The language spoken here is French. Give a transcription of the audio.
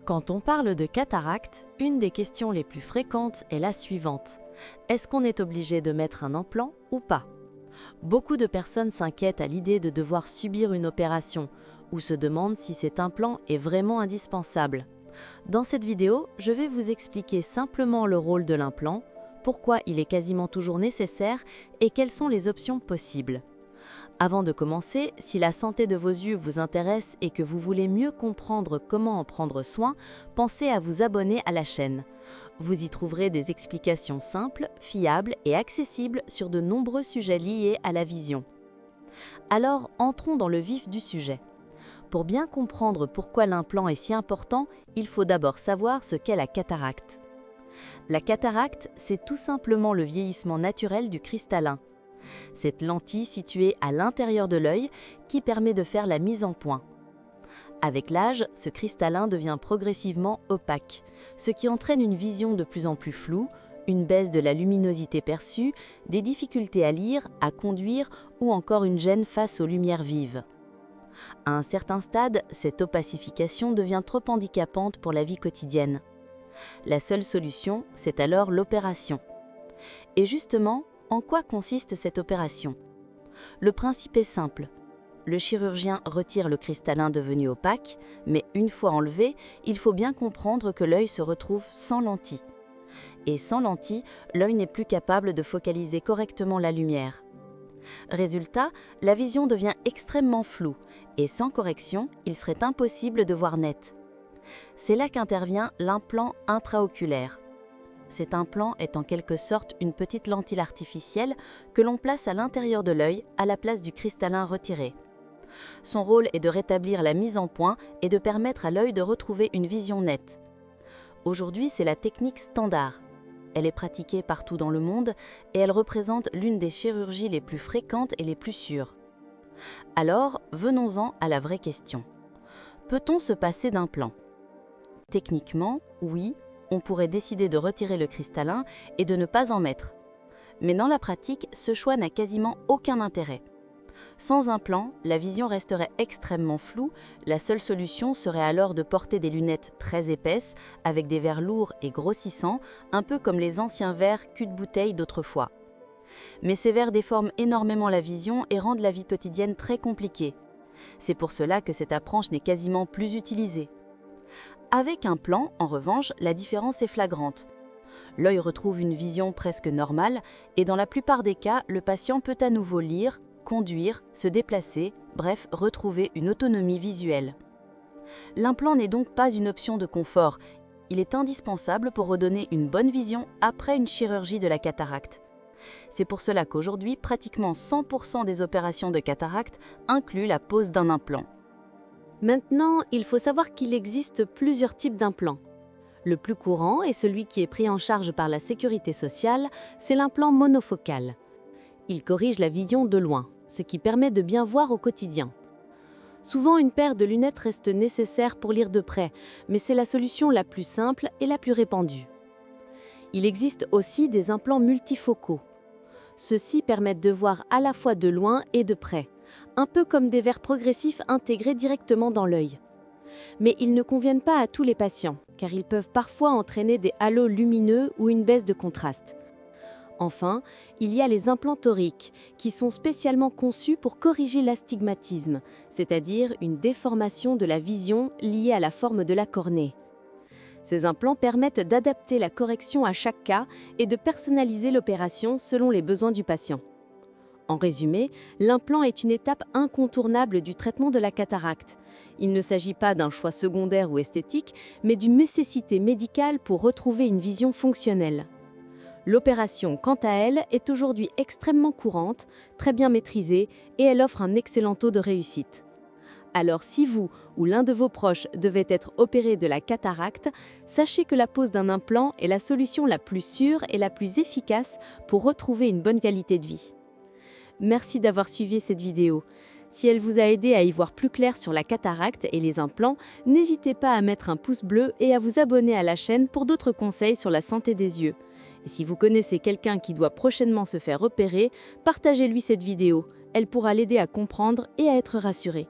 Quand on parle de cataracte, une des questions les plus fréquentes est la suivante. Est-ce qu'on est obligé de mettre un implant ou pas? Beaucoup de personnes s'inquiètent à l'idée de devoir subir une opération ou se demandent si cet implant est vraiment indispensable. Dans cette vidéo, je vais vous expliquer simplement le rôle de l'implant, pourquoi il est quasiment toujours nécessaire et quelles sont les options possibles. Avant de commencer, si la santé de vos yeux vous intéresse et que vous voulez mieux comprendre comment en prendre soin, pensez à vous abonner à la chaîne. Vous y trouverez des explications simples, fiables et accessibles sur de nombreux sujets liés à la vision. Alors, entrons dans le vif du sujet. Pour bien comprendre pourquoi l'implant est si important, il faut d'abord savoir ce qu'est la cataracte. La cataracte, c'est tout simplement le vieillissement naturel du cristallin. Cette lentille située à l'intérieur de l'œil qui permet de faire la mise en point. Avec l'âge, ce cristallin devient progressivement opaque, ce qui entraîne une vision de plus en plus floue, une baisse de la luminosité perçue, des difficultés à lire, à conduire ou encore une gêne face aux lumières vives. À un certain stade, cette opacification devient trop handicapante pour la vie quotidienne. La seule solution, c'est alors l'opération. Et justement, en quoi consiste cette opération? Le principe est simple. Le chirurgien retire le cristallin devenu opaque, mais une fois enlevé, il faut bien comprendre que l'œil se retrouve sans lentille. Et sans lentille, l'œil n'est plus capable de focaliser correctement la lumière. Résultat, la vision devient extrêmement floue, et sans correction, il serait impossible de voir net. C'est là qu'intervient l'implant intraoculaire. Cet implant est en quelque sorte une petite lentille artificielle que l'on place à l'intérieur de l'œil à la place du cristallin retiré. Son rôle est de rétablir la mise en point et de permettre à l'œil de retrouver une vision nette. Aujourd'hui, c'est la technique standard. Elle est pratiquée partout dans le monde et elle représente l'une des chirurgies les plus fréquentes et les plus sûres. Alors, venons-en à la vraie question. Peut-on se passer d'implant? Techniquement, oui. On pourrait décider de retirer le cristallin et de ne pas en mettre. Mais dans la pratique, ce choix n'a quasiment aucun intérêt. Sans implant, la vision resterait extrêmement floue, la seule solution serait alors de porter des lunettes très épaisses, avec des verres lourds et grossissants, un peu comme les anciens verres cul-de-bouteille d'autrefois. Mais ces verres déforment énormément la vision et rendent la vie quotidienne très compliquée. C'est pour cela que cette approche n'est quasiment plus utilisée. Avec un plan, en revanche, la différence est flagrante. L'œil retrouve une vision presque normale et dans la plupart des cas, le patient peut à nouveau lire, conduire, se déplacer, bref, retrouver une autonomie visuelle. L'implant n'est donc pas une option de confort, il est indispensable pour redonner une bonne vision après une chirurgie de la cataracte. C'est pour cela qu'aujourd'hui, pratiquement 100% des opérations de cataracte incluent la pose d'un implant. Maintenant, il faut savoir qu'il existe plusieurs types d'implants. Le plus courant et celui qui est pris en charge par la sécurité sociale, c'est l'implant monofocal. Il corrige la vision de loin, ce qui permet de bien voir au quotidien. Souvent, une paire de lunettes reste nécessaire pour lire de près, mais c'est la solution la plus simple et la plus répandue. Il existe aussi des implants multifocaux. Ceux-ci permettent de voir à la fois de loin et de près, un peu comme des verres progressifs intégrés directement dans l'œil. Mais ils ne conviennent pas à tous les patients, car ils peuvent parfois entraîner des halos lumineux ou une baisse de contraste. Enfin, il y a les implants toriques, qui sont spécialement conçus pour corriger l'astigmatisme, c'est-à-dire une déformation de la vision liée à la forme de la cornée. Ces implants permettent d'adapter la correction à chaque cas et de personnaliser l'opération selon les besoins du patient. En résumé, l'implant est une étape incontournable du traitement de la cataracte. Il ne s'agit pas d'un choix secondaire ou esthétique, mais d'une nécessité médicale pour retrouver une vision fonctionnelle. L'opération, quant à elle, est aujourd'hui extrêmement courante, très bien maîtrisée et elle offre un excellent taux de réussite. Alors si vous ou l'un de vos proches devait être opéré de la cataracte, sachez que la pose d'un implant est la solution la plus sûre et la plus efficace pour retrouver une bonne qualité de vie. Merci d'avoir suivi cette vidéo. Si elle vous a aidé à y voir plus clair sur la cataracte et les implants, n'hésitez pas à mettre un pouce bleu et à vous abonner à la chaîne pour d'autres conseils sur la santé des yeux. Et si vous connaissez quelqu'un qui doit prochainement se faire opérer, partagez-lui cette vidéo. Elle pourra l'aider à comprendre et à être rassuré.